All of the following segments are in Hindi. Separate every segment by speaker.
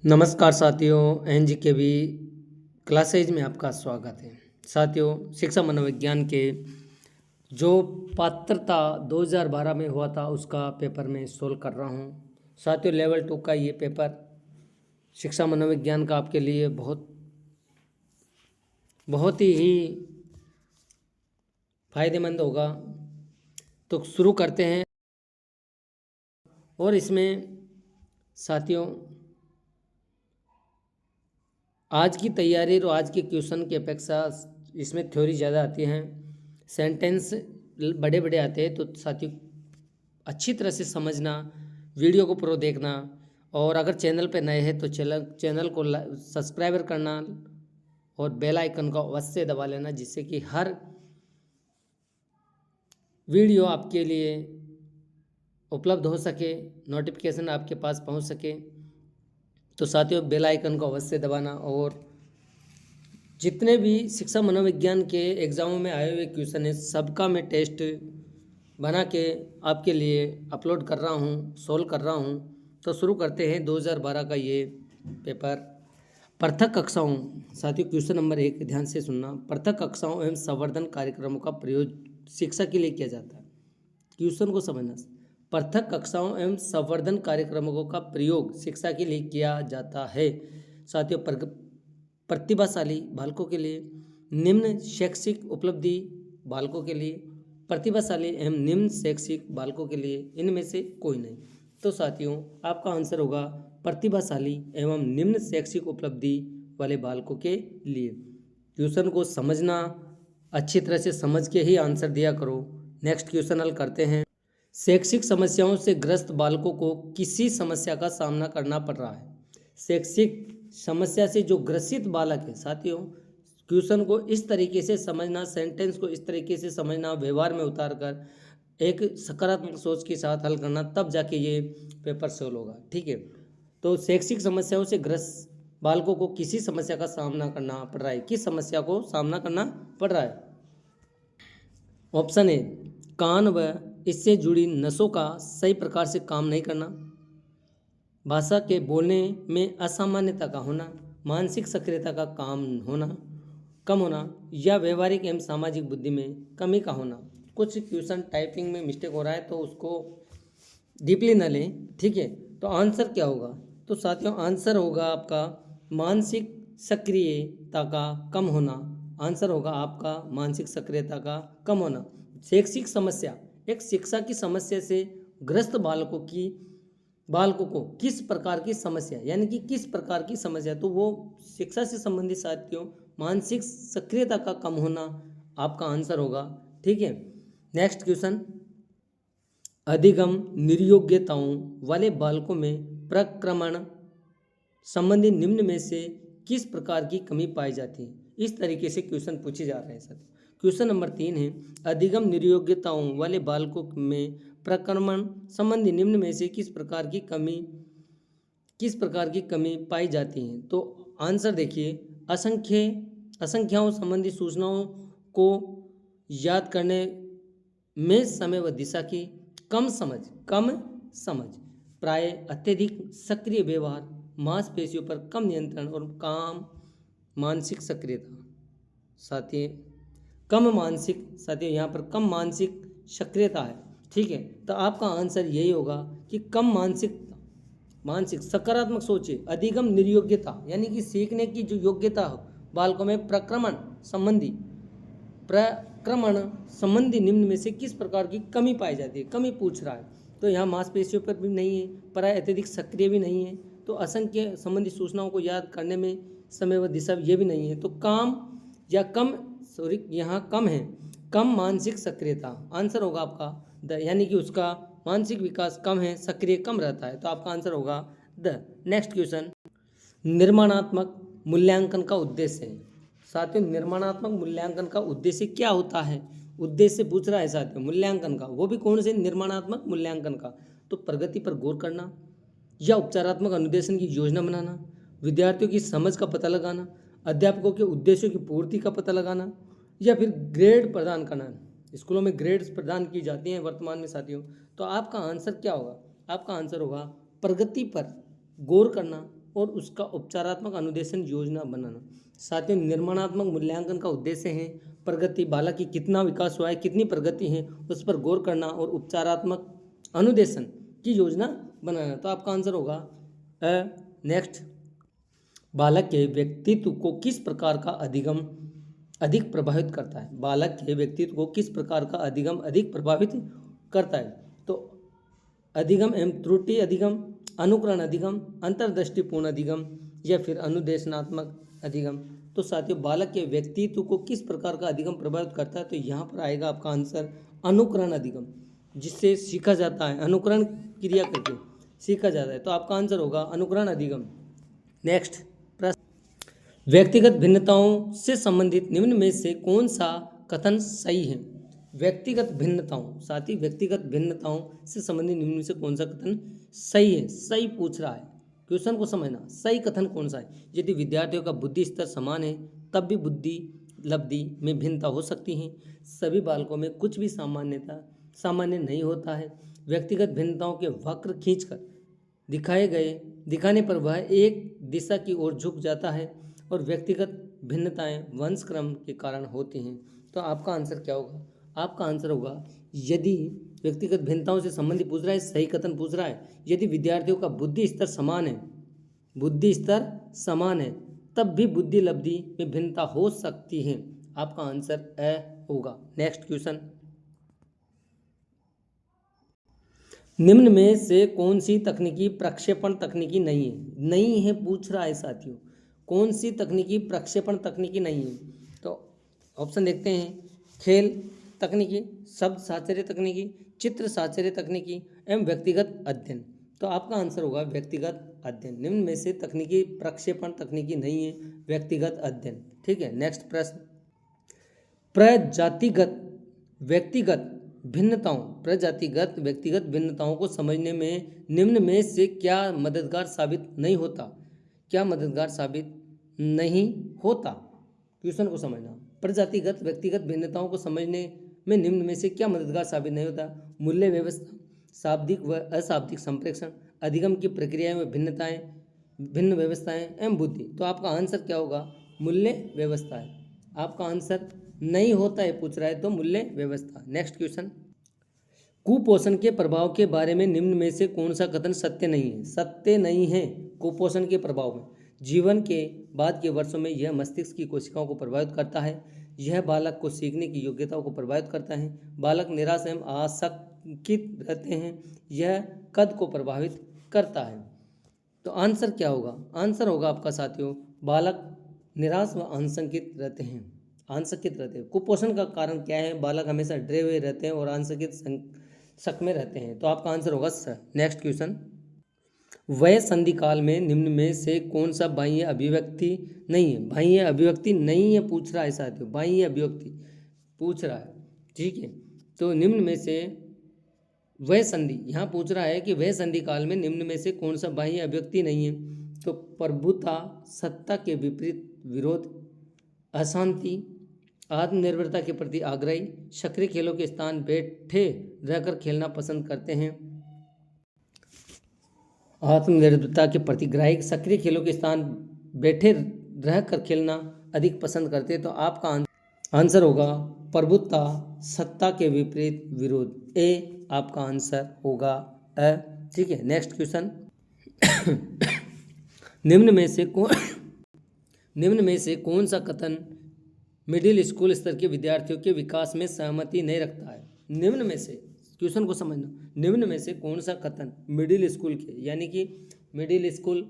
Speaker 1: नमस्कार साथियों, एनजीकेवी क्लासेज में आपका स्वागत है। साथियों, शिक्षा मनोविज्ञान के जो पात्रता 2012 में हुआ था उसका पेपर मैं सोल्व कर रहा हूँ। साथियों, लेवल 2 का ये पेपर शिक्षा मनोविज्ञान का आपके लिए बहुत बहुत ही फायदेमंद होगा। तो शुरू करते हैं। और इसमें साथियों, आज की तैयारी और आज के क्वेश्चन की अपेक्षा इसमें थ्योरी ज़्यादा आती हैं, सेंटेंस बड़े बड़े आते हैं। तो साथियों, अच्छी तरह से समझना, वीडियो को पूरा देखना, और अगर चैनल पे नए हैं तो चैनल को सब्सक्राइबर करना और बेल आइकन को अवश्य दबा लेना, जिससे कि हर वीडियो आपके लिए उपलब्ध हो सके, नोटिफिकेशन आपके पास पहुंच सके। तो साथियों, बेल आइकन को अवश्य दबाना। और जितने भी शिक्षा मनोविज्ञान के एग्ज़ामों में आए हुए क्वेश्चन हैं, सबका मैं टेस्ट बना के आपके लिए अपलोड कर रहा हूँ, सोल्व कर रहा हूँ। तो शुरू करते हैं 2012 का ये पेपर। पृथक कक्षाओं। साथियों, क्वेश्चन नंबर 1 ध्यान से सुनना। पृथक कक्षाओं एवं संवर्धन कार्यक्रमों का प्रयोग शिक्षा के लिए किया जाता है। क्वेश्चन को समझना। पृथक कक्षाओं एवं संवर्धन कार्यक्रमों का प्रयोग शिक्षा के लिए किया जाता है। साथियों, प्रतिभाशाली बालकों के लिए, निम्न शैक्षिक उपलब्धि बालकों के लिए, प्रतिभाशाली एवं निम्न शैक्षिक बालकों के लिए, इनमें से कोई नहीं। तो साथियों, आपका आंसर होगा प्रतिभाशाली एवं निम्न शैक्षिक उपलब्धि वाले बालकों के लिए। क्वेश्चन को समझना, अच्छी तरह से समझ के ही आंसर दिया करो। नेक्स्ट क्वेश्चन हल करते हैं। शैक्षिक समस्याओं से ग्रस्त बालकों को किसी समस्या का सामना करना पड़ रहा है। शैक्षिक समस्या से जो ग्रसित बालक है, साथियों, क्वेश्चन को इस तरीके से समझना, सेंटेंस को इस तरीके से समझना, व्यवहार में उतार कर एक सकारात्मक सोच के साथ हल करना, तब जाके ये पेपर सोल्व होगा। ठीक है। तो शैक्षिक समस्याओं से ग्रस्त बालकों को किसी समस्या का सामना करना पड़ रहा है। किस समस्या को सामना करना पड़ रहा है? ऑप्शन ए, कान व इससे जुड़ी नसों का सही प्रकार से काम नहीं करना, भाषा के बोलने में असामान्यता का होना, मानसिक सक्रियता का कम होना, या व्यवहारिक एवं सामाजिक बुद्धि में कमी का होना। कुछ क्वेश्चन टाइपिंग में मिस्टेक हो रहा है, तो उसको डीपली न लें। ठीक है। तो आंसर क्या होगा? तो साथियों, आंसर होगा आपका मानसिक सक्रियता का कम होना। आंसर होगा आपका मानसिक सक्रियता का कम होना। शैक्षिक समस्या, एक शिक्षा की समस्या से ग्रस्त बालकों को किस प्रकार की समस्या, यानी कि किस प्रकार की समस्या, तो वो शिक्षा से संबंधित साथियों मानसिक सक्रियता का कम होना आपका आंसर होगा। ठीक है। Next question. अधिगम निर्योग्यताओं वाले बालकों में प्रक्रमण संबंधी निम्न में से किस प्रकार की कमी पाई जाती है? इस तरीके से क्वेश्चन पूछे जा रहे हैं सर। क्वेश्चन नंबर 3 है, अधिगम निर्योग्यताओं वाले बालकों में प्रक्रमण संबंधी निम्न में से किस प्रकार की कमी पाई जाती है? तो आंसर देखिए, असंख्याओं संबंधी सूचनाओं को याद करने में समय व दिशा की कम समझ, प्राय अत्यधिक सक्रिय व्यवहार, मांसपेशियों पर कम नियंत्रण और मानसिक सक्रियता। साथियों यहाँ पर कम मानसिक सक्रियता है। ठीक है। तो आपका आंसर यही होगा कि कम मानसिक सकारात्मक सोचे। अधिगम निर्योग्यता यानी कि सीखने की जो योग्यता हो बालकों में, प्रक्रमण संबंधी निम्न में से किस प्रकार की कमी पाई जाती है? कमी पूछ रहा है। तो यहाँ मांसपेशियों पर भी नहीं है, प्राय अत्यधिक सक्रिय भी नहीं है, तो असंख्य संबंधी सूचनाओं को याद करने में समय व दिशा ये भी नहीं है, तो यहाँ कम है, कम मानसिक सक्रियता। आंसर होगा आपका यानी कि उसका मानसिक विकास कम है, सक्रिय कम रहता है, तो आपका आंसर होगा द। Next question. निर्माणात्मक मूल्यांकन का उद्देश्य है। साथियों, निर्माणात्मक मूल्यांकन का उद्देश्य क्या होता है? उद्देश्य पूछ रहा है साथियों मूल्यांकन का, वो भी कौन से? निर्माणात्मक मूल्यांकन का। तो प्रगति पर गौर करना, या उपचारात्मक अनुदेशन की योजना बनाना, विद्यार्थियों की समझ का पता लगाना, अध्यापकों के उद्देश्यों की पूर्ति का पता लगाना, या फिर ग्रेड प्रदान करना। स्कूलों में ग्रेड्स प्रदान की जाती हैं वर्तमान में साथियों। तो आपका आंसर क्या होगा? आपका आंसर होगा प्रगति पर गौर करना, और उसका उपचारात्मक अनुदेशन योजना बनाना। साथ ही निर्माणात्मक मूल्यांकन का उद्देश्य है प्रगति, बालक की कितना विकास हुआ है, कितनी प्रगति है, उस पर गौर करना और उपचारात्मक अनुदेशन की योजना बनाना। तो आपका आंसर होगा नेक्स्ट, बालक के व्यक्तित्व को किस प्रकार का अधिगम अधिक प्रभावित करता है। बालक के व्यक्तित्व को किस प्रकार का अधिगम अधिक प्रभावित करता है। तो अधिगम एवं त्रुटि अधिगम, अनुकरण अधिगम, अंतर्दृष्टिपूर्ण अधिगम या फिर अनुदेशनात्मक अधिगम। तो साथियों, बालक के व्यक्तित्व को किस प्रकार का अधिगम प्रभावित करता है, तो यहाँ पर आएगा आपका आंसर अनुकरण अधिगम, जिससे सीखा जाता है, अनुकरण क्रिया करके सीखा जाता है। तो आपका आंसर होगा अनुकरण अधिगम। नेक्स्ट प्रश्न, व्यक्तिगत भिन्नताओं से संबंधित निम्न में से कौन सा कथन सही है। व्यक्तिगत भिन्नताओं, साथ ही व्यक्तिगत भिन्नताओं से संबंधित निम्न में से कौन सा कथन सही है। सही पूछ रहा है, क्वेश्चन को समझना, सही कथन कौन सा है। यदि विद्यार्थियों का बुद्धि स्तर समान है तब भी बुद्धि लब्धि में भिन्नता हो सकती है। सभी बालकों में कुछ भी सामान्य नहीं होता है। व्यक्तिगत भिन्नताओं के वक्र खींचकर दिखाने पर वह एक दिशा की ओर झुक जाता है और व्यक्तिगत भिन्नताएं वंशक्रम के कारण होती हैं। तो आपका आंसर क्या होगा। आपका आंसर होगा, यदि व्यक्तिगत भिन्नताओं से संबंधित पूछ रहा है, सही कथन पूछ रहा है, यदि विद्यार्थियों का बुद्धि स्तर समान है तब भी बुद्धि लब्धि में भिन्नता हो सकती है। आपका आंसर ए होगा। नेक्स्ट क्वेश्चन, निम्न में से कौन सी तकनीकी प्रक्षेपण तकनीकी नहीं है पूछ रहा है साथियों। कौन सी तकनीकी प्रक्षेपण तकनीकी नहीं है। तो ऑप्शन देखते हैं, खेल तकनीकी, शब्द साहचर्य तकनीकी, चित्र साहचर्य तकनीकी एवं व्यक्तिगत अध्ययन। तो आपका आंसर होगा व्यक्तिगत अध्ययन। निम्न में से तकनीकी प्रक्षेपण तकनीकी नहीं है, व्यक्तिगत अध्ययन। ठीक है। नेक्स्ट प्रश्न, प्रजातिगत व्यक्तिगत भिन्नताओं को समझने में निम्न में से क्या मददगार साबित नहीं होता। क्या मददगार साबित नहीं होता, क्वेश्चन को समझना। प्रजातिगत व्यक्तिगत भिन्नताओं को समझने में निम्न में से क्या मददगार साबित नहीं होता। मूल्य व्यवस्था, शाब्दिक व अशाब्दिक संप्रेषण, अधिगम की प्रक्रिया में भिन्न व्यवस्थाएं एवं बुद्धि। तो आपका आंसर क्या होगा, मूल्य व्यवस्था है। आपका आंसर नहीं होता है पूछ रहा है, तो मूल्य व्यवस्था। नेक्स्ट क्वेश्चन, कुपोषण के प्रभाव के बारे में निम्न में से कौन सा कथन सत्य नहीं है। सत्य नहीं है। कुपोषण के प्रभाव में जीवन के बाद के वर्षों में यह मस्तिष्क की कोशिकाओं को प्रभावित करता है। यह बालक को सीखने की योग्यताओं को प्रभावित करता है। बालक निराश एवं आशंकित रहते हैं। यह कद को प्रभावित करता है। तो आंसर क्या होगा। आंसर होगा आपका साथियों, बालक निराश व आशंकित रहते हैं। कुपोषण का कारण क्या है, बालक हमेशा डरे हुए रहते हैं और आशंकित शक में रहते हैं। तो आपका आंसर होगा स। नेक्स्ट क्वेश्चन, वय संधि काल में निम्न में से कौन सा बाह्य अभिव्यक्ति नहीं है। बाह्य अभिव्यक्ति नहीं है पूछ रहा है साथियों, बाह्य अभिव्यक्ति पूछ रहा है। ठीक है। तो निम्न में से वय संधि, यहाँ पूछ रहा है कि वय संधि काल में निम्न में से कौन सा बाह्य अभिव्यक्ति नहीं है। तो प्रभुता, सत्ता के विपरीत विरोध, अशांति, आत्मनिर्भरता के प्रति आग्रही, सक्रिय खेलों के स्थान बैठे रहकर खेलना पसंद करते हैं। आत्मनिर्भरता के प्रति ग्राहिक, सक्रिय खेलों के स्थान बैठे रहकर खेलना अधिक पसंद करते हैं। तो आपका आंसर होगा प्रभुता, सत्ता के विपरीत विरोध। ए आपका आंसर होगा अ। ठीक है। नेक्स्ट क्वेश्चन, निम्न में से कौन सा कथन मिडिल स्कूल स्तर के विद्यार्थियों के विकास में सहमति नहीं रखता है। निम्न में से, क्वेश्चन को समझना, निम्न में से कौन सा कथन मिडिल स्कूल के, यानी कि मिडिल स्कूल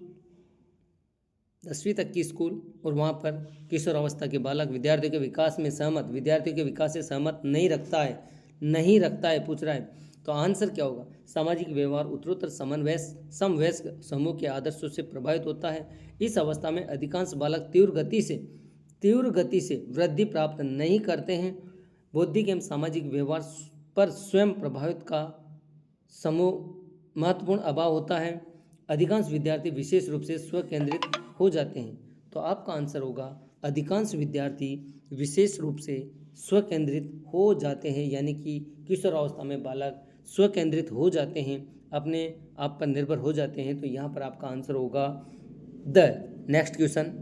Speaker 1: 10वीं तक की स्कूल और वहाँ पर किशोर अवस्था के बालक विद्यार्थियों के विकास से सहमत नहीं रखता है पूछ रहा है। तो आंसर क्या होगा, सामाजिक व्यवहार उत्तरोत्तर समवयस्क समूह के आदर्शों से प्रभावित होता है। इस अवस्था में अधिकांश बालक तीव्र गति से वृद्धि प्राप्त नहीं करते हैं। बौद्धिक एवं सामाजिक व्यवहार पर स्वयं प्रभावित का महत्वपूर्ण अभाव होता है। अधिकांश विद्यार्थी विशेष रूप से स्वकेंद्रित हो जाते हैं। तो आपका आंसर होगा अधिकांश विद्यार्थी विशेष रूप से स्वकेंद्रित हो जाते हैं, यानी कि किशोर अवस्था में बालक स्वकेंद्रित हो जाते हैं, अपने आप पर निर्भर हो जाते हैं। तो यहाँ पर आपका आंसर होगा द। नेक्स्ट क्वेश्चन,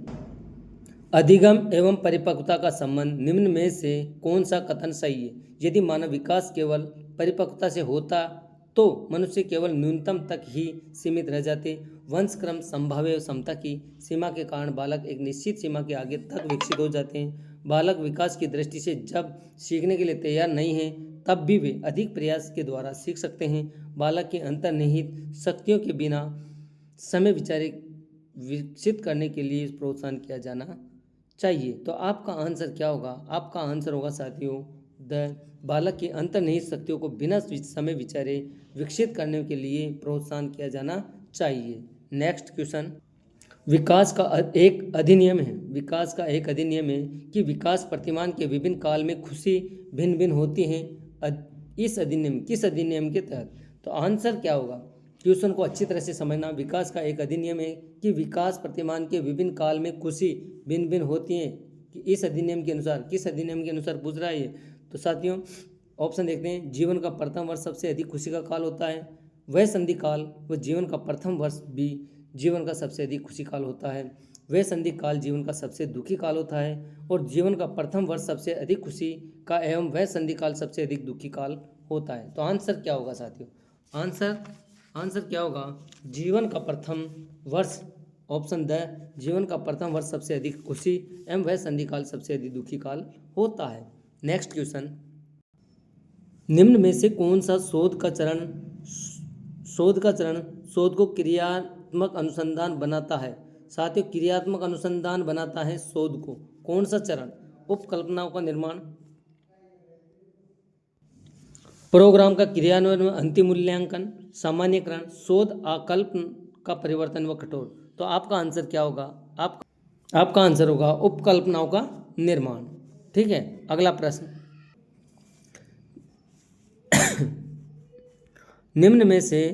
Speaker 1: अधिगम एवं परिपक्वता का संबंध निम्न में से कौन सा कथन सही है? यदि मानव विकास केवल परिपक्वता से होता तो मनुष्य केवल न्यूनतम तक ही सीमित रह जाते। वंशक्रम संभाव्य क्षमता की सीमा के कारण बालक एक निश्चित सीमा के आगे तक विकसित हो जाते हैं। बालक विकास की दृष्टि से जब सीखने के लिए तैयार नहीं है तब भी वे अधिक प्रयास के द्वारा सीख सकते हैं। बालक की अंतर्निहित शक्तियों के बिना समय विचारे विकसित करने के लिए प्रोत्साहन किया जाना चाहिए। तो आपका आंसर क्या होगा? आपका आंसर होगा साथियों द। बालक की अंतर्निहित शक्तियों को बिना समय विचारे विकसित करने के लिए प्रोत्साहन किया जाना चाहिए। नेक्स्ट क्वेश्चन, विकास का एक अधिनियम है। विकास का एक अधिनियम है कि विकास प्रतिमान के विभिन्न काल में खुशी भिन्न भिन्न होती हैं। इस अधिनियम किस अधिनियम के तहत? तो आंसर क्या होगा? क्वेश्चन को अच्छी तरह से समझना। विकास का एक अधिनियम है कि विकास प्रतिमान के विभिन्न काल में खुशी भिन्न भिन्न होती हैं कि इस अधिनियम के अनुसार, किस अधिनियम के अनुसार पूछ रहा है ये? तो साथियों ऑप्शन देखते हैं। जीवन का प्रथम वर्ष सबसे अधिक खुशी का काल होता है। वह संधि काल व जीवन का प्रथम वर्ष भी जीवन का सबसे अधिक खुशी काल होता है। वह संधि काल जीवन का सबसे दुखी काल होता है और जीवन का प्रथम वर्ष सबसे अधिक खुशी का एवं वह संधि काल सबसे अधिक दुखी काल होता है। तो आंसर क्या होगा साथियों? आंसर क्या होगा? जीवन का प्रथम वर्ष, ऑप्शन द, जीवन का प्रथम वर्ष सबसे अधिक खुशी एवं वह संधि काल सबसे अधिक दुखी काल होता है। नेक्स्ट क्वेश्चन, निम्न में से कौन सा शोध का चरण शोध को क्रियात्मक अनुसंधान बनाता है? साथियों क्रियात्मक अनुसंधान बनाता है शोध को। कौन सा चरण? उपकल्पनाओं का निर्माण, प्रोग्राम का क्रियान्वयन व अंतिम मूल्यांकन, सामान्यकरण, शोध आकल्प का परिवर्तन व कठोर। तो आपका आंसर क्या होगा? आपका आंसर होगा उपकल्पनाओं का निर्माण। ठीक है, अगला प्रश्न, निम्न में से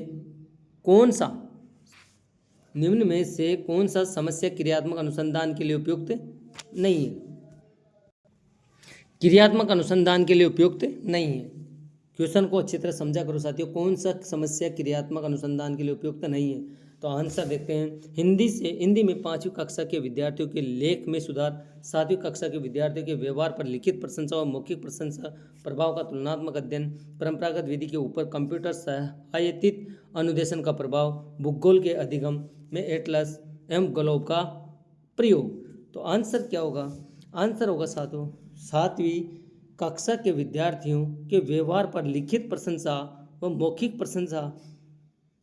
Speaker 1: कौन सा समस्या क्रियात्मक अनुसंधान के लिए उपयुक्त नहीं है? क्रियात्मक अनुसंधान के लिए उपयुक्त नहीं है। क्वेश्चन को अच्छी तरह समझा करो साथियों। कौन सा समस्या क्रियात्मक अनुसंधान के लिए उपयुक्त नहीं है? तो आंसर देखते हैं। हिंदी में 5वीं कक्षा के विद्यार्थियों के लेख में सुधार, 7वीं कक्षा के विद्यार्थियों के व्यवहार पर लिखित प्रशंसा और मौखिक प्रशंसा, प्रभाव का तुलनात्मक अध्ययन, परंपरागत विधि के ऊपर कंप्यूटर सहायतित अनुदेशन का प्रभाव, भूगोल के अधिगम में एटलस एवं ग्लोब का प्रयोग। तो आंसर क्या होगा? आंसर होगा साथियों 7वीं कक्षा के विद्यार्थियों के व्यवहार पर लिखित प्रशंसा व मौखिक प्रशंसा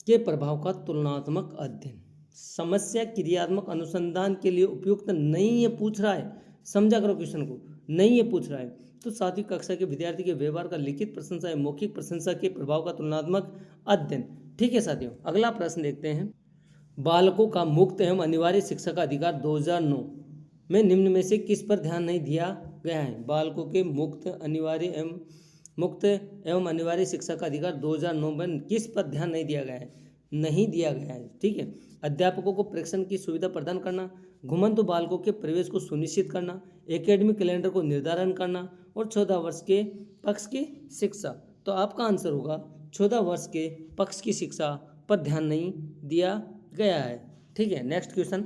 Speaker 1: के प्रभाव का तुलनात्मक अध्ययन। समस्या क्रियात्मक अनुसंधान के लिए उपयुक्त नहीं है पूछ रहा है, समझा करो क्वेश्चन को, नहीं है पूछ रहा है। तो 7वीं कक्षा के विद्यार्थी के व्यवहार का लिखित प्रशंसा या मौखिक प्रशंसा के प्रभाव का तुलनात्मक अध्ययन। ठीक है साथियों, अगला प्रश्न देखते हैं। बालकों का मुक्त एवं अनिवार्य शिक्षा का अधिकार 2009 में निम्न में से किस पर ध्यान नहीं दिया गया है? बालकों के मुक्त एवं अनिवार्य शिक्षा का अधिकार 2009 में किस पर ध्यान नहीं दिया गया है? नहीं दिया गया है। ठीक है, अध्यापकों को प्रेक्षण की सुविधा प्रदान करना, घुमंतु तो बालकों के प्रवेश को सुनिश्चित करना, एकेडमिक कैलेंडर को निर्धारण करना और 14 वर्ष के पक्ष की शिक्षा। तो आपका आंसर होगा 14 वर्ष के पक्ष की शिक्षा पर ध्यान नहीं दिया गया है। ठीक है, नेक्स्ट क्वेश्चन,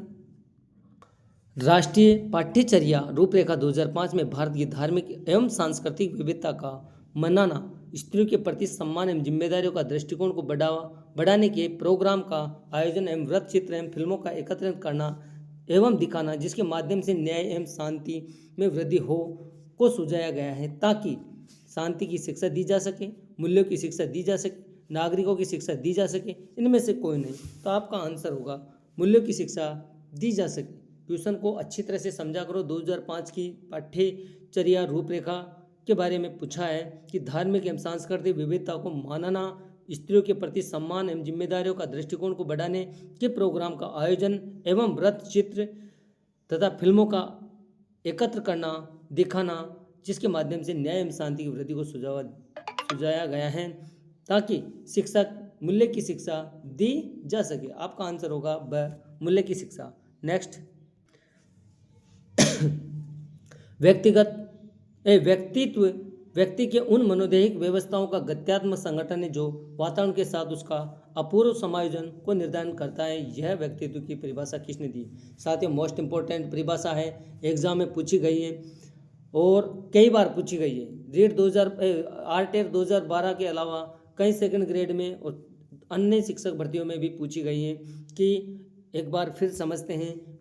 Speaker 1: राष्ट्रीय पाठ्यचर्या रूपरेखा 2005 में भारत की धार्मिक एवं सांस्कृतिक विविधता का मनाना, स्त्रियों के प्रति सम्मान एवं जिम्मेदारियों का दृष्टिकोण को बढ़ाने के प्रोग्राम का आयोजन एवं वृत्त चित्र एवं फिल्मों का एकत्रित करना एवं दिखाना जिसके माध्यम से न्याय एवं शांति में वृद्धि हो को सुझाया गया है, ताकि शांति की शिक्षा दी जा सके, मूल्यों की शिक्षा दी जा सके, नागरिकों की शिक्षा दी जा सके। इनमें से कोई नहीं। तो आपका आंसर होगा मूल्यों की शिक्षा दी जा सके। क्वेश्चन को अच्छी तरह से समझा करो। 2005 की पाठ्यचर्या रूपरेखा के बारे में पूछा है कि धार्मिक एवं सांस्कृतिक विविधता को मानना, स्त्रियों के प्रति सम्मान एवं जिम्मेदारियों का दृष्टिकोण को बढ़ाने के प्रोग्राम का आयोजन एवं वृत्त चित्र तथा फिल्मों का एकत्र करना, दिखाना जिसके माध्यम से न्याय एवं शांति की वृद्धि को सुझाया गया है, ताकि शिक्षा मूल्य की शिक्षा दी जा सके। आपका आंसर होगा ब, मूल्य की शिक्षा। नेक्स्ट, व्यक्ति के उन मनोदैहिक व्यवस्थाओं का गत्यात्मक संगठन है जो वातावरण के साथ उसका अपूर्व समायोजन को निर्धारण करता है, यह व्यक्तित्व की परिभाषा किसने दी। साथियों मोस्ट इंपॉर्टेंट परिभाषा है, एग्जाम में पूछी गई है और कई बार पूछी गई है। रीट आरटेर 2012 के अलावा कई सेकंड ग्रेड में और अन्य शिक्षक भर्तियों में भी पूछी गई है कि एक बार फिर समझते हैं।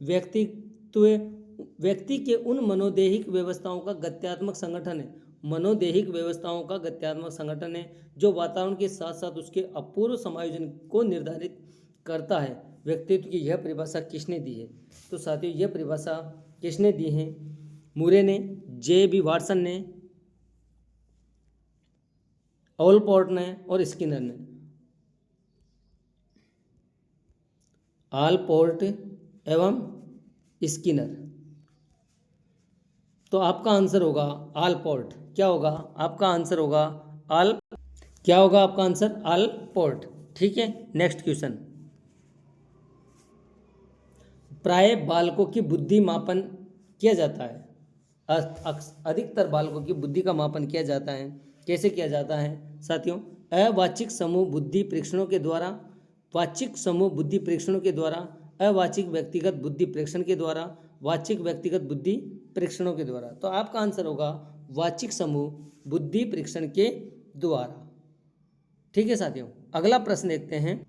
Speaker 1: व्यक्ति के उन मनोदैहिक व्यवस्थाओं का गत्यात्मक संगठन है, मनोदैहिक व्यवस्थाओं का गत्यात्मक संगठन है जो वातावरण के साथ साथ उसके अपूर्व समायोजन को निर्धारित करता है। व्यक्तित्व की यह परिभाषा किसने दी है? तो साथियों यह परिभाषा किसने दी है? मूरे ने, जे.बी. वाटसन ने, ऑलपोर्ट ने और स्किनर ने। ऑलपोर्ट एवं स्किनर। तो आपका आंसर होगा ऑलपोर्ट। क्या होगा आपका आंसर? होगा क्या होगा आपका आंसर? ऑलपोर्ट। ठीक है, नेक्स्ट क्वेश्चन। प्राय बालकों की बुद्धि मापन किया जाता है, अधिकतर बालकों की बुद्धि का मापन किया जाता है। कैसे किया जाता है साथियों? अवाचिक समूह बुद्धि परीक्षणों के द्वारा, वाचिक समूह बुद्धि परीक्षणों के द्वारा, अवाचिक व्यक्तिगत बुद्धि परीक्षण के द्वारा, वाचिक व्यक्तिगत बुद्धि परीक्षणों के द्वारा। तो आपका आंसर होगा वाचिक समूह बुद्धि परीक्षण के द्वारा। ठीक है साथियों, अगला प्रश्न देखते हैं।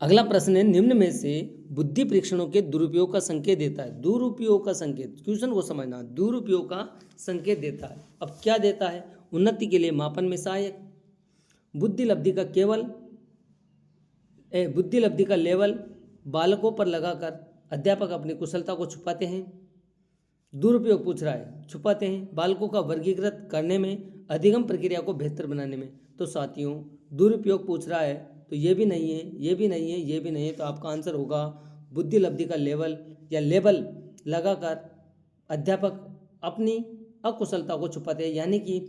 Speaker 1: अगला प्रश्न है, निम्न में से बुद्धि परीक्षणों के दुरुपयोग का संकेत देता है। दुरुपयोग का संकेत, क्वेश्चन को समझना, दुरुपयोग का संकेत देता है। अब क्या देता है? उन्नति के लिए मापन में सहायक, बुद्धि लब्धि का लेवल बालकों पर लगाकर अध्यापक अपनी कुशलता को छुपाते हैं। दुरुपयोग पूछ रहा है, छुपाते हैं। बालकों का वर्गीकृत करने में, अधिगम प्रक्रिया को बेहतर बनाने में। तो साथियों दुरुपयोग पूछ रहा है तो ये भी नहीं है, ये भी नहीं है, ये भी नहीं है। तो आपका आंसर होगा बुद्धि लब्धि का लेवल या लेबल लगाकर अध्यापक अपनी अकुशलता को छुपाते हैं, यानी कि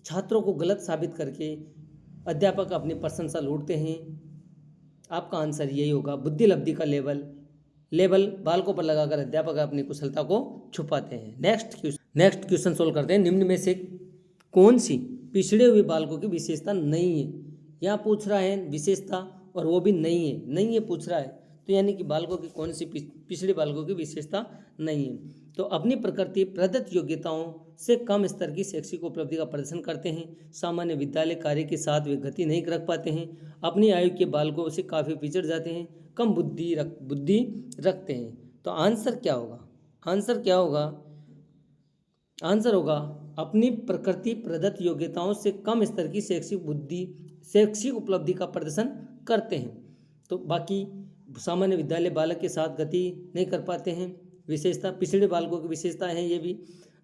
Speaker 1: छात्रों को गलत साबित करके अध्यापक अपनी प्रशंसा लूटते हैं। आपका आंसर यही होगा, बुद्धि लब्धि का लेबल बालकों पर लगाकर अध्यापक अपनी कुशलता को छुपाते हैं। नेक्स्ट क्वेश्चन सोल्व करते हैं। निम्न में से कौन सी पिछड़े हुए बालकों की विशेषता नहीं है? यहाँ पूछ रहा है विशेषता और वो भी नहीं है पूछ रहा है। तो यानी कि बालकों की कौन सी पिछड़े बालकों की विशेषता नहीं है? तो अपनी प्रकृति प्रदत्त योग्यताओं से कम स्तर की शैक्षिक उपलब्धि का प्रदर्शन करते हैं, सामान्य विद्यालय कार्य के साथ वे गति नहीं रख पाते हैं, अपनी आयु के बालकों से काफ़ी पिछड़ जाते हैं, कम बुद्धि रखते हैं। तो आंसर क्या होगा? आंसर होगा अपनी प्रकृति प्रदत्त योग्यताओं से कम स्तर की शैक्षिक उपलब्धि का प्रदर्शन करते हैं। तो बाकी सामान्य विद्यालय बालक के साथ गति नहीं कर पाते हैं, विशेषता पिछड़े बालकों की विशेषता है। ये भी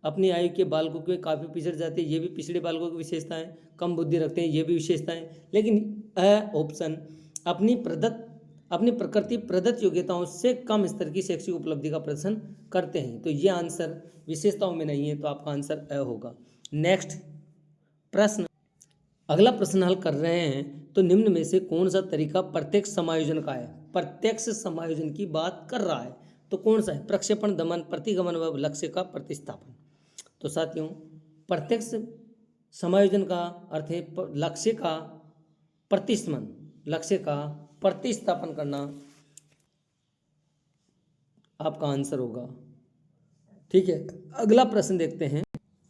Speaker 1: अपनी आयु के बालकों के काफ़ी पिछड़ जाते हैं, ये भी पिछड़े बालकों की विशेषता है। कम बुद्धि रखते हैं, ये भी विशेषता है। लेकिन ऑप्शन अपनी प्रकृति प्रदत्त योग्यताओं से कम स्तर की शैक्षिक उपलब्धि का प्रदर्शन करते हैं। तो ये आंसर विशेषताओं में नहीं है, तो आपका आंसर अ होगा। नेक्स्ट प्रश्न, अगला प्रश्न हल कर रहे हैं। तो निम्न में से कौन सा तरीका प्रत्यक्ष समायोजन का है? प्रत्यक्ष समायोजन की बात कर रहा है, तो कौन सा है? प्रक्षेपण, दमन, प्रतिगमन व लक्ष्य का प्रतिस्थापन। तो साथियों प्रत्यक्ष समायोजन का अर्थ है लक्ष्य का प्रतिस्थापन करना। आपका आंसर होगा। ठीक है, अगला प्रश्न देखते हैं।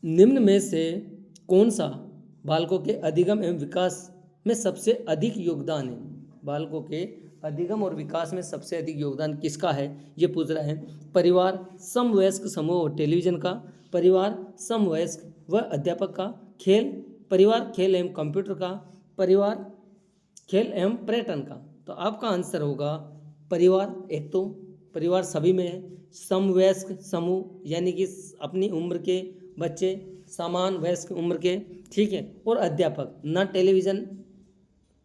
Speaker 1: निम्न में से कौन सा बालकों के अधिगम एवं विकास में सबसे अधिक योगदान है? बालकों के अधिगम और विकास में सबसे अधिक योगदान किसका है, ये पूछ रहा है। परिवार, समवयस्क समूह और टेलीविजन का, परिवार, समवयस्क व अध्यापक का, परिवार, खेल एवं कंप्यूटर का, परिवार, खेल एवं पर्यटन का। तो आपका आंसर होगा परिवार। एक तो परिवार सभी में है, समवयस्क समूह यानी कि अपनी उम्र के बच्चे, समान वयस्क उम्र के, ठीक है, और अध्यापक ना टेलीविज़न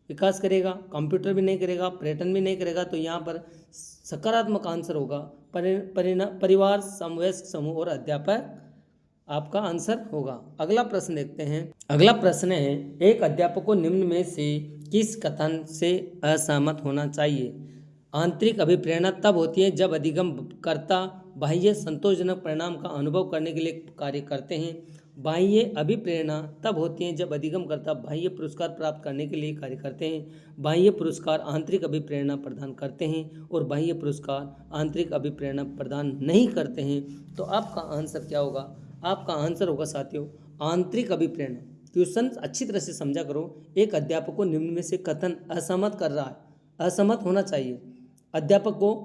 Speaker 1: विकास करेगा, कंप्यूटर भी नहीं करेगा, पर्यटन भी नहीं करेगा। तो यहाँ पर सकारात्मक आंसर होगा परिवार, समवयस्क समूह और अध्यापक आपका आंसर होगा। अगला प्रश्न देखते हैं। अगला प्रश्न है, एक अध्यापक को निम्न में से किस कथन से असहमत होना चाहिए? आंतरिक अभिप्रेरणा तब होती है जब अधिगमकर्ता बाह्य संतोषजनक परिणाम का अनुभव करने के लिए कार्य करते हैं। बाह्य अभिप्रेरणा तब होती है जब अधिगमकर्ता बाह्य पुरस्कार प्राप्त करने के लिए कार्य करते हैं। बाह्य पुरस्कार आंतरिक अभिप्रेरणा प्रदान करते हैं और बाह्य पुरस्कार आंतरिक अभिप्रेरणा प्रदान नहीं करते हैं। तो आपका आंसर क्या होगा? आपका आंसर होगा साथियों आंतरिक अभिप्रेरणा। क्वेश्चन अच्छी तरह से समझा करो। एक अध्यापक को निम्न में से कथन असहमत कर रहा है, असहमत होना चाहिए। अध्यापक को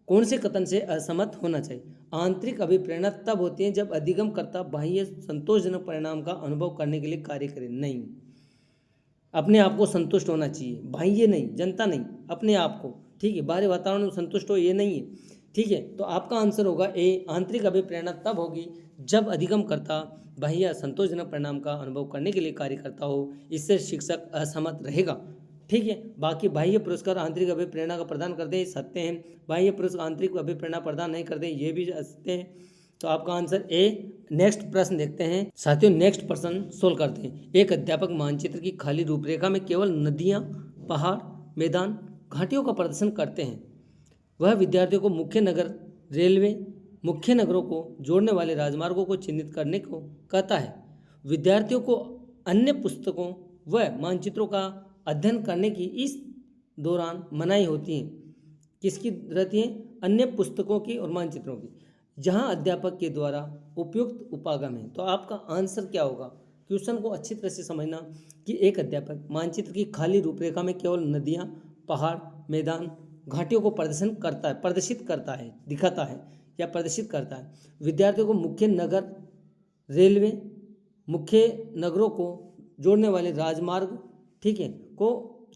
Speaker 1: कौन से कथन से असहमत होना चाहिए? आंतरिक अभिप्रेरणा तब होती है जब अधिगमकर्ता बाह्य संतोषजनक परिणाम का अनुभव करने के लिए कार्य करे। नहीं, अपने आप को संतुष्ट होना चाहिए, बाह्य नहीं, जनता नहीं, अपने आप को। ठीक है, बाहरी वातावरण में संतुष्ट हो ये नहीं है। ठीक है, तो आपका आंसर होगा ए, आंतरिक अभिप्रेरणा तब होगी जब अधिगमकर्ता बाह्य संतोषजनक परिणाम का अनुभव करने के लिए कार्य करता हो। इससे शिक्षक असहमत रहेगा। ठीक है, बाकी बाह्य पुरस्कार आंतरिक अभिप्रेरणा का प्रदान करते हैं, सत्य हैं। बाह्य पुरस्कार आंतरिक अभिप्रेरणा प्रदान नहीं करते, ये भी सत्य हैं। तो आपका आंसर ए। नेक्स्ट प्रश्न देखते हैं साथियों, नेक्स्ट प्रश्न सोल्व करते हैं। एक अध्यापक मानचित्र की खाली रूपरेखा में केवल नदियाँ, पहाड़, मैदान, घाटियों का प्रदर्शन करते हैं। वह विद्यार्थियों को मुख्य नगर, रेलवे, मुख्य नगरों को जोड़ने वाले राजमार्गों को चिन्हित करने को कहता है। विद्यार्थियों को अन्य पुस्तकों व मानचित्रों का अध्ययन करने की इस दौरान मनाही होती है। किसकी रहती है? अन्य पुस्तकों की और मानचित्रों की, जहां अध्यापक के द्वारा उपयुक्त उपागम है। तो आपका आंसर क्या होगा? क्वेश्चन को अच्छी तरह से समझना कि एक अध्यापक मानचित्र की खाली रूपरेखा में केवल नदियां, पहाड़, मैदान, घाटियों को प्रदर्शित करता है, दिखाता है या प्रदर्शित करता है। विद्यार्थियों को मुख्य नगर, रेलवे, मुख्य नगरों को जोड़ने वाले राजमार्ग, ठीक है, को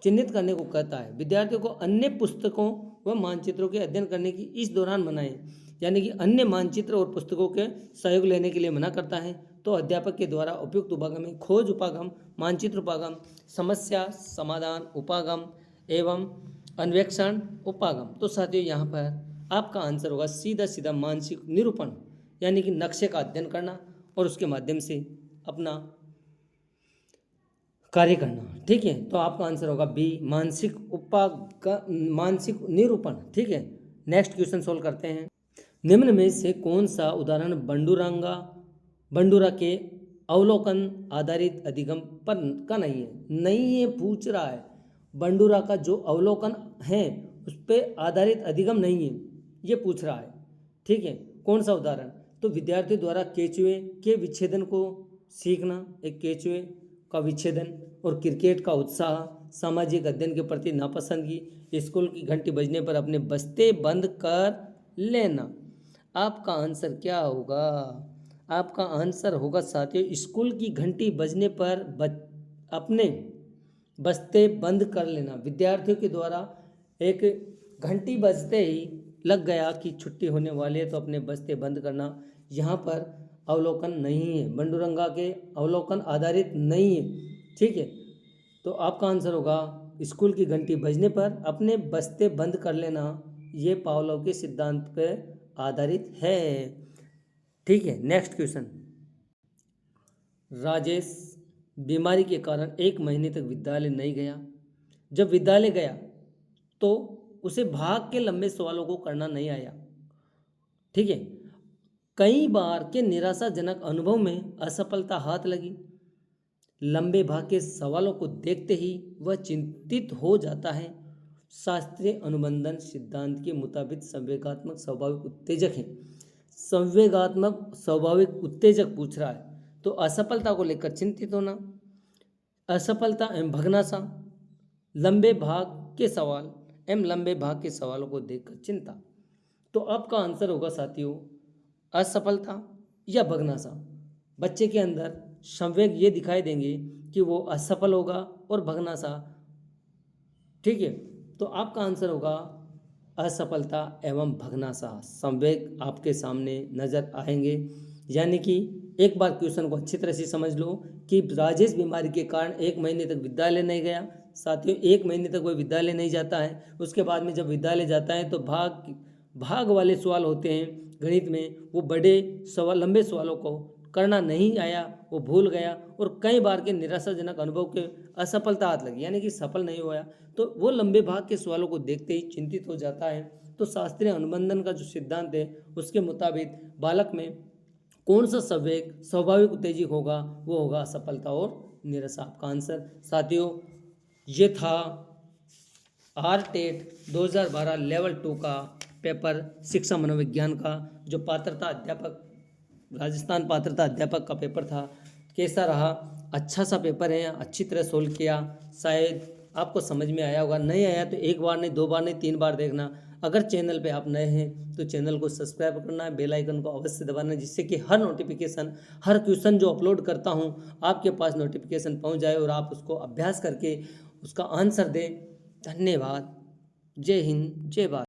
Speaker 1: चिन्हित करने को कहता है। विद्यार्थियों को अन्य पुस्तकों व मानचित्रों के अध्ययन करने की इस दौरान मनाएं, यानी कि अन्य मानचित्र और पुस्तकों के सहयोग लेने के लिए मना करता है। तो अध्यापक के द्वारा उपयुक्त उपागम में खोज उपागम, मानचित्र उपागम, समस्या समाधान उपागम एवं अन्वेषण उपागम। तो साथियों यहाँ पर आपका आंसर होगा सीधा सीधा मानसिक निरूपण, यानी कि नक्शे का अध्ययन करना और उसके माध्यम से अपना कार्य करना। ठीक है, तो आपका आंसर होगा बी, मानसिक मानसिक निरूपण। ठीक है, नेक्स्ट क्वेश्चन सोल्व करते हैं। निम्न में से कौन सा उदाहरण बंडूरा के अवलोकन आधारित अधिगम पर का नहीं है? नहीं है, पूछ रहा है। बंडूरा का जो अवलोकन है उस पर आधारित अधिगम नहीं है, ये पूछ रहा है। ठीक है, कौन सा उदाहरण? तो विद्यार्थियों द्वारा केंचुए के विच्छेदन को सीखना, एक केंचुए का विच्छेदन, और क्रिकेट का उत्साह, सामाजिक अध्ययन के प्रति नापसंदगी, स्कूल की घंटी बजने पर अपने बस्ते बंद कर लेना। आपका आंसर क्या होगा? आपका आंसर होगा साथियों स्कूल की घंटी बजने पर अपने बस्ते बंद कर लेना। विद्यार्थियों के द्वारा एक घंटी बजते ही लग गया कि छुट्टी होने वाली है तो अपने बस्ते बंद करना। यहाँ पर अवलोकन नहीं है, बंडूरंगा के अवलोकन आधारित नहीं है। ठीक है, तो आपका आंसर होगा स्कूल की घंटी बजने पर अपने बस्ते बंद कर लेना। ये पावलोव के सिद्धांत पर आधारित है। ठीक है, नेक्स्ट क्वेश्चन। राजेश बीमारी के कारण 1 महीने तक विद्यालय नहीं गया। जब विद्यालय गया तो उसे भाग के लंबे सवालों को करना नहीं आया। ठीक है, कई बार के निराशाजनक अनुभव में असफलता हाथ लगी। लंबे भाग के सवालों को देखते ही वह चिंतित हो जाता है। शास्त्रीय अनुबंधन सिद्धांत के मुताबिक संवेगात्मक स्वाभाविक उत्तेजक है। संवेगात्मक स्वाभाविक उत्तेजक पूछ रहा है, तो असफलता को लेकर चिंतित होना, असफलता एवं भग्नाशा, लंबे भाग के सवाल एवं लंबे भाग के सवालों को देखकर चिंता। तो आपका आंसर होगा साथियों असफलता या भग्नाशा। बच्चे के अंदर संवेग ये दिखाई देंगे कि वो असफल होगा और भग्नाशा। ठीक है, तो आपका आंसर होगा असफलता एवं भग्नाशा। संवेग आपके सामने नजर आएंगे। यानी कि एक बार क्वेश्चन को अच्छी तरह से समझ लो कि राजेश बीमारी के कारण 1 महीने तक विद्यालय नहीं गया। साथियों 1 महीने तक वो विद्यालय नहीं जाता है। उसके बाद में जब विद्यालय जाता है तो भाग वाले सवाल होते हैं गणित में, वो बड़े सवाल लंबे सवालों को करना नहीं आया, वो भूल गया और कई बार के निराशाजनक अनुभव के असफलता हाथ लगी, यानी कि सफल नहीं हुआ। तो वो लंबे भाग के सवालों को देखते ही चिंतित हो जाता है। तो शास्त्रीय अनुबंधन का जो सिद्धांत है उसके मुताबिक बालक में कौन सा संवेग स्वाभाविक उत्तेजक होगा, वो होगा असफलता और निराशा। आपका आंसर साथियों ये था आरटेट 2012 लेवल 2 का पेपर शिक्षा मनोविज्ञान का, जो पात्रता अध्यापक राजस्थान पात्रता अध्यापक का पेपर था। कैसा रहा? अच्छा सा पेपर है, अच्छी तरह सोल्व किया, शायद आपको समझ में आया होगा। नहीं आया तो एक बार नहीं, दो बार नहीं, 3 बार देखना। अगर चैनल पे आप नए हैं तो चैनल को सब्सक्राइब करना है, बेल आइकन को अवश्य दबाना, जिससे कि हर नोटिफिकेशन, हर क्वेश्चन जो अपलोड करता हूँ आपके पास नोटिफिकेशन पहुँच जाए और आप उसको अभ्यास करके उसका आंसर दें। धन्यवाद। जय हिंद, जय भारत।